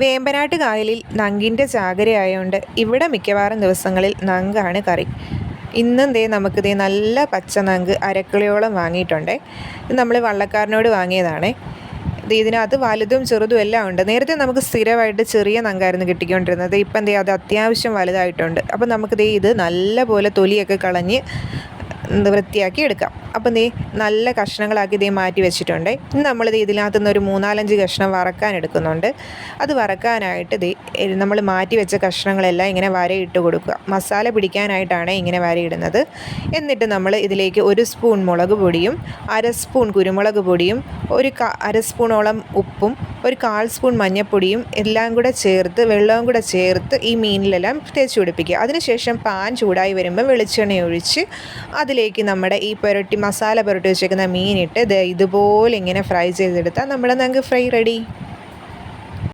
വേമ്പനാട്ട് കായലിൽ നങ്കിൻ്റെ ചാകരയായതുകൊണ്ട് ഇവിടെ മിക്കവാറും ദിവസങ്ങളിൽ നങ്കാണ് കറി. ഇന്നും നമുക്കിതേ നല്ല പച്ച നങ്ക് അരക്കിളിയോളം വാങ്ങിയിട്ടുണ്ടേ. ഇത് നമ്മൾ വള്ളക്കാരനോട് വാങ്ങിയതാണേ. ഇതിനകത്ത് വലുതും ചെറുതും എല്ലാം ഉണ്ട്. നേരത്തെ നമുക്ക് സ്ഥിരമായിട്ട് ചെറിയ നങ്കായിരുന്നു കിട്ടിക്കൊണ്ടിരുന്നത്. ഇപ്പം അത് അത്യാവശ്യം വലുതായിട്ടുണ്ട്. അപ്പം നമുക്ക് ഇത് നല്ല പോലെ തൊലിയൊക്കെ കളഞ്ഞ് വൃത്തിയാക്കി എടുക്കാം. അപ്പം നല്ല കഷ്ണങ്ങളാക്കി മാറ്റി വെച്ചിട്ടുണ്ട്. ഇനി നമ്മളിത് ഇതിനകത്തു നിന്ന് ഒരു 3-4 കഷ്ണം വറക്കാൻ എടുക്കുന്നുണ്ട്. അത് വറക്കാനായിട്ട് നമ്മൾ മാറ്റി വെച്ച കഷ്ണങ്ങളെല്ലാം ഇങ്ങനെ വരയിട്ട് കൊടുക്കുക. മസാല പിടിക്കാനായിട്ടാണ് ഇങ്ങനെ വരയിടുന്നത്. എന്നിട്ട് നമ്മൾ ഇതിലേക്ക് 1 സ്പൂൺ മുളക് പൊടിയും 1/2 സ്പൂൺ കുരുമുളക് പൊടിയും 1/2 സ്പൂണോളം ഉപ്പും 1/4 സ്പൂൺ മഞ്ഞൾപ്പൊടിയും എല്ലാം കൂടെ ചേർത്ത് വെള്ളവും കൂടെ ചേർത്ത് ഈ മീനിലെല്ലാം തേച്ച് പിടിപ്പിക്കുക. അതിനുശേഷം പാൻ ചൂടായി വരുമ്പോൾ വെളിച്ചെണ്ണ ഒഴിച്ച് അതിലേക്ക് നമ്മുടെ ഈ മസാല പുരട്ടി വെച്ചേക്കുന്ന മീനിട്ട് ഇതുപോലെ ഇങ്ങനെ ഫ്രൈ ചെയ്തെടുത്താൽ നമ്മുടെ നങ്ക് ഫ്രൈ റെഡി.